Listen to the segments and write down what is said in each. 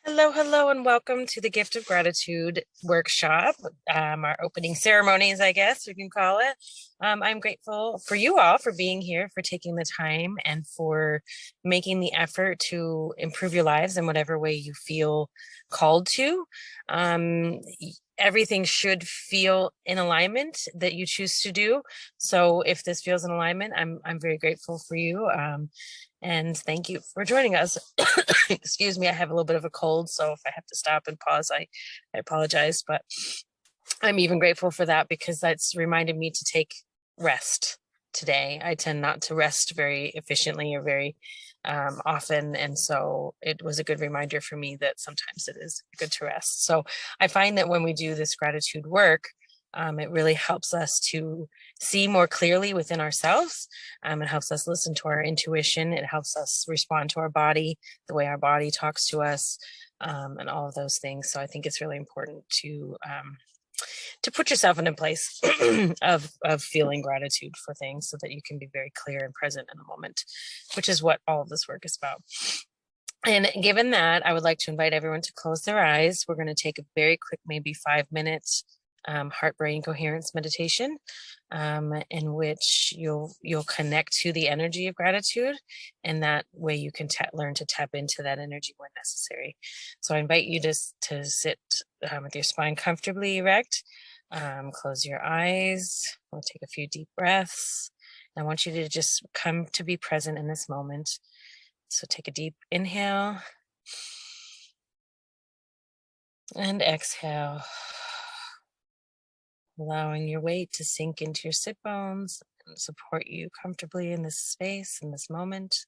Hello, hello, and welcome to the Gift of Gratitude workshop, our opening ceremonies, I guess we can call it. I'm grateful for you all for being here, for taking the time, and for making the effort to improve your lives in whatever way you feel called to. Everything should feel in alignment that you choose to do. So if this feels in alignment, I'm very grateful for you. And thank you for joining us. Excuse me, I have a little bit of a cold, so if I have to stop and pause, I apologize. But I'm even grateful for that because that's reminded me to take rest today. I tend not to rest very efficiently or very often. And so it was a good reminder for me that sometimes it is good to rest. So I find that when we do this gratitude work, it really helps us to see more clearly within ourselves. It helps us listen to our intuition. It helps us respond to our body, the way our body talks to us, and all of those things. So I think it's really important to put yourself in a place of feeling gratitude for things so that you can be very clear and present in the moment, which is what all of this work is about. And given that, I would like to invite everyone to close their eyes. We're going to take a very quick, maybe 5 minutes heart-brain coherence meditation, in which you'll connect to the energy of gratitude, and that way you can learn to tap into that energy when necessary. So I invite you to sit with your spine comfortably erect. Close your eyes. We'll take a few deep breaths. I want you to just come to be present in this moment. So take a deep inhale and exhale, allowing your weight to sink into your sit bones and support you comfortably in this space, in this moment.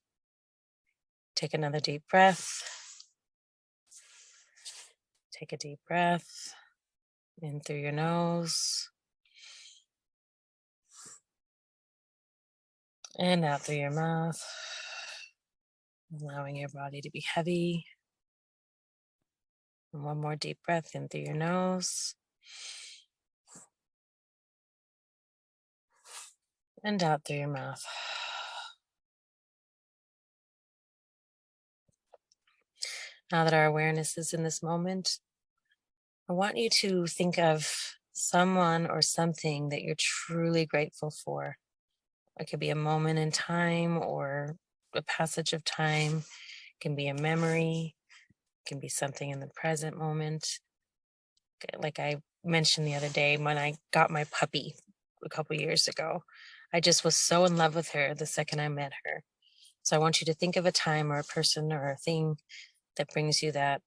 Take another deep breath. Take a deep breath in through your nose and out through your mouth, allowing your body to be heavy. And one more deep breath in through your nose and out through your mouth. Now that our awareness is in this moment, I want you to think of someone or something that you're truly grateful for. It could be a moment in time or a passage of time. It can be a memory. It can be something in the present moment. Like I mentioned the other day, when I got my puppy a couple years ago, I just was so in love with her the second I met her. So I want you to think of a time or a person or a thing that brings you that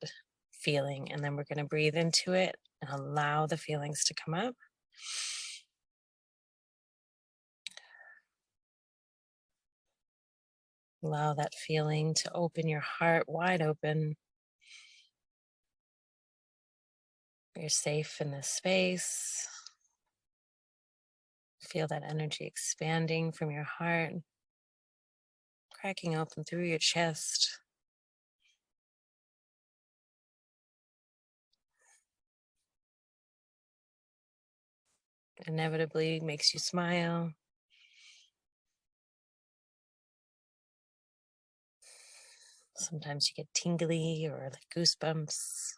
feeling. And then we're going to breathe into it and allow the feelings to come up. Allow that feeling to open your heart wide open. You're safe in this space. Feel that energy expanding from your heart, cracking open through your chest. Inevitably makes you smile. Sometimes you get tingly or like goosebumps.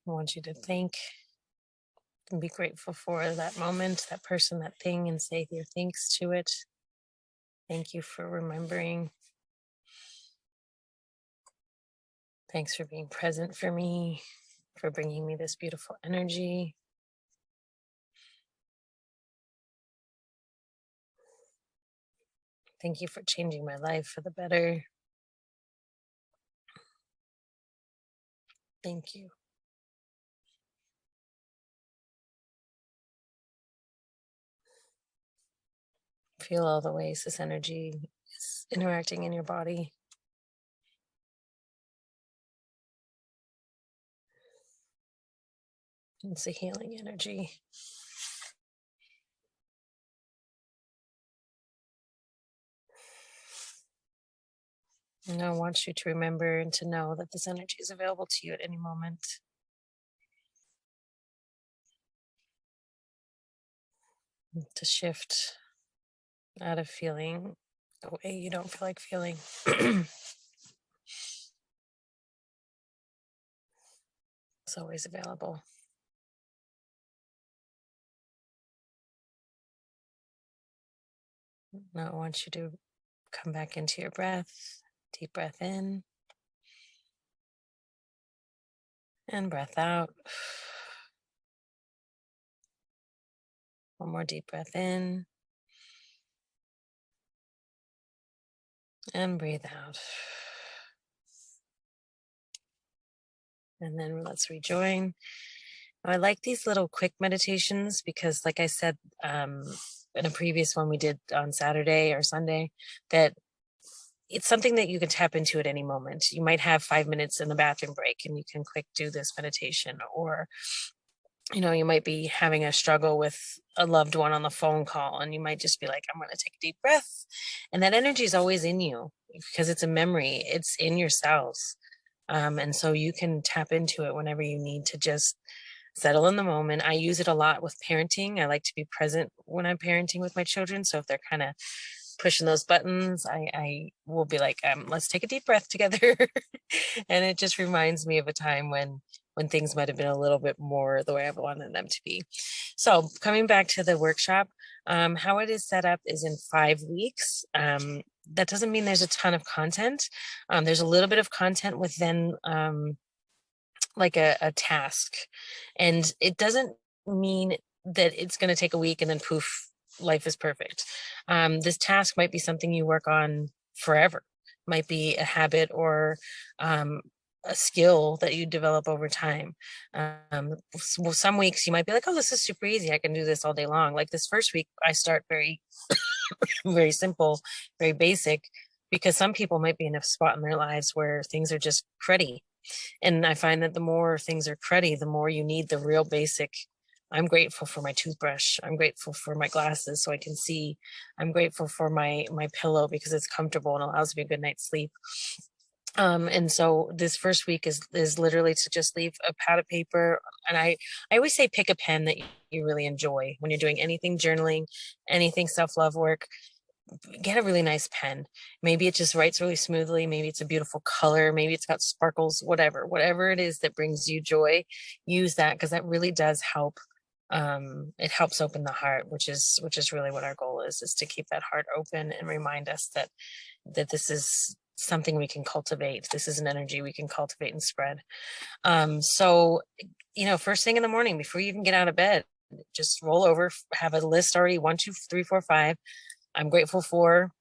I want you to think and be grateful for that moment, that person, that thing, and say your thanks to it. Thank you for remembering. Thanks for being present for me, for bringing me this beautiful energy. Thank you for changing my life for the better. Thank you. Feel all the ways this energy is interacting in your body. It's a healing energy. And I want you to remember and to know that this energy is available to you at any moment. To shift out of feeling the way you don't feel like feeling. It's always available. Now I want you to come back into your breath, deep breath in and breath out. One more deep breath in and breathe out. And then let's rejoin. I like these little quick meditations because, like I said, in a previous one we did on Saturday or Sunday, that it's something that you can tap into at any moment. You might have 5 minutes in the bathroom break and you can quick do this meditation, or you might be having a struggle with a loved one on the phone call and you might just be like, I'm going to take a deep breath. And that energy is always in you because it's a memory, it's in your cells. And so you can tap into it whenever you need to just settle in the moment. I use it a lot with parenting. I like to be present when I'm parenting with my children. So if they're kind of pushing those buttons, I will be like, let's take a deep breath together. And it just reminds me of a time when things might have been a little bit more the way I wanted them to be. So coming back to the workshop, how it is set up is in 5 weeks. That doesn't mean there's a ton of content. There's a little bit of content within like a task. And it doesn't mean that it's going to take a week and then poof, life is perfect. This task might be something you work on forever, might be a habit or a skill that you develop over time. Well, some weeks you might be like, oh, this is super easy. I can do this all day long. Like this first week, I start very, very simple, very basic, because some people might be in a spot in their lives where things are just cruddy. And I find that the more things are cruddy, the more you need the real basic. I'm grateful for my toothbrush. I'm grateful for my glasses so I can see. I'm grateful for my pillow because it's comfortable and allows me a good night's sleep. And so this first week is literally to just leave a pad of paper. And I always say pick a pen that you really enjoy when you're doing anything journaling, anything self-love work. Get a really nice pen. Maybe it just writes really smoothly. Maybe it's a beautiful color. Maybe it's got sparkles, whatever it is that brings you joy, use that, because that really does help. It helps open the heart, which is really what our goal is to keep that heart open and remind us that this is something we can cultivate. This is an energy we can cultivate and spread. So, first thing in the morning, before you even get out of bed, just roll over, have a list already, 1, 2, 3, 4, 5. I'm grateful for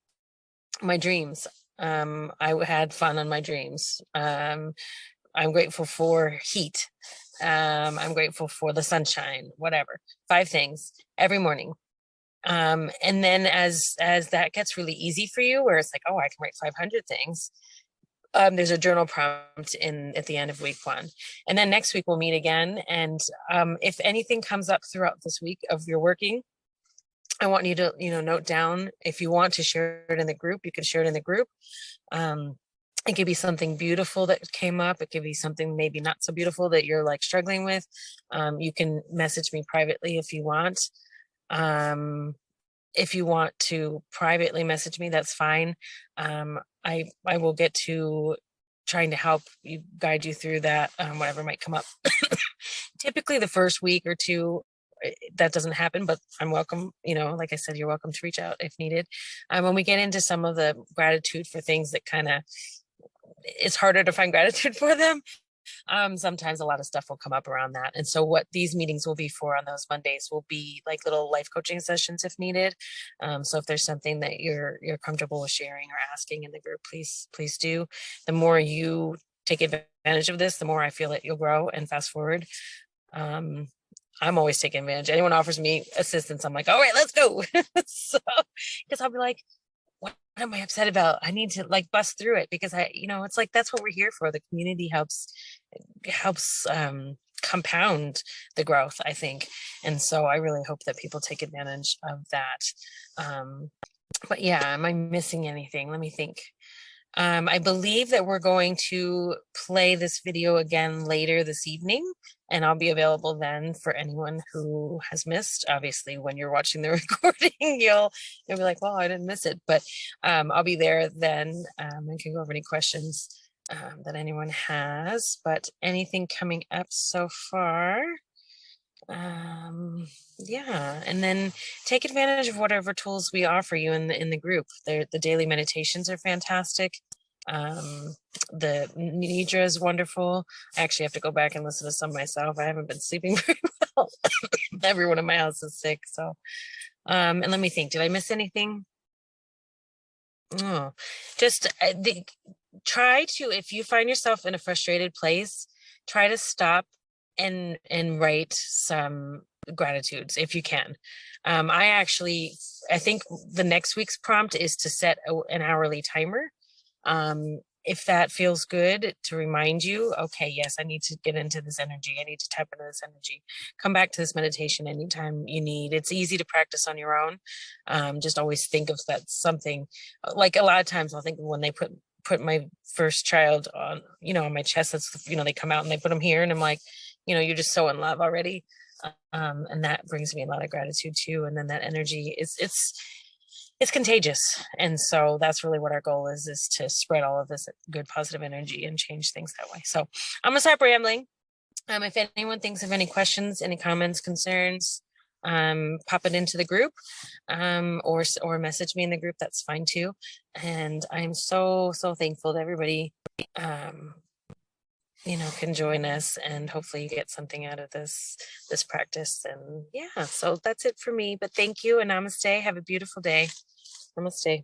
my dreams. I had fun on my dreams. I'm grateful for heat. I'm grateful for the sunshine, whatever. 5 things every morning. And then as that gets really easy for you, where it's like, oh, I can write 500 things. There's a journal prompt at the end of week 1. And then next week we'll meet again. And if anything comes up throughout this week of your working, I want you to, note down. If you want to share it in the group, you can share it in the group. It could be something beautiful that came up. It could be something maybe not so beautiful that you're like struggling with. You can message me privately if you want. If you want to privately message me, that's fine. I will get to trying to help you, guide you through that, whatever might come up. Typically the first week or 2, that doesn't happen, but I'm welcome. Like I said, you're welcome to reach out if needed. When we get into some of the gratitude for things that it's harder to find gratitude for them. Sometimes a lot of stuff will come up around that. And so what these meetings will be for on those Mondays will be like little life coaching sessions if needed. So if there's something that you're comfortable with sharing or asking in the group, please do. The more you take advantage of this, the more I feel that you'll grow and fast forward. I'm always taking advantage. Anyone offers me assistance, I'm like, all right, let's go. So, because I'll be like, what am I upset about? I need to like bust through it because it's like, that's what we're here for. The community helps compound the growth, I think. And so I really hope that people take advantage of that. But yeah, am I missing anything? Let me think. I believe that we're going to play this video again later this evening, and I'll be available then for anyone who has missed. Obviously, when you're watching the recording, you'll be like, well, I didn't miss it, but I'll be there then and can go over any questions that anyone has. But anything coming up so far? Yeah, and then take advantage of whatever tools we offer you in the group. The daily meditations are fantastic. The Nidra is wonderful. I actually have to go back and listen to some myself. I haven't been sleeping very well. Everyone in my house is sick. So and let me think, did I miss anything? Oh, just try to, if you find yourself in a frustrated place, try to stop and write some gratitudes if you can. I think the next week's prompt is to set an hourly timer. If that feels good, to remind you, okay, yes, I need to get into this energy. I need to tap into this energy. Come back to this meditation anytime you need. It's easy to practice on your own. Just always think of that something. Like a lot of times I'll think when they put my first child on, on my chest, that's, they come out and they put them here, and I'm like, you're just so in love already. And that brings me a lot of gratitude too. And then that energy it's contagious. And so that's really what our goal is to spread all of this good positive energy and change things that way. So I'm gonna stop rambling. If anyone thinks of any questions, any comments, concerns, pop it into the group, or message me in the group. That's fine too. And I'm so thankful to everybody can join us, and hopefully you get something out of this practice. And yeah, so that's it for me, but thank you and namaste. Have a beautiful day. Namaste.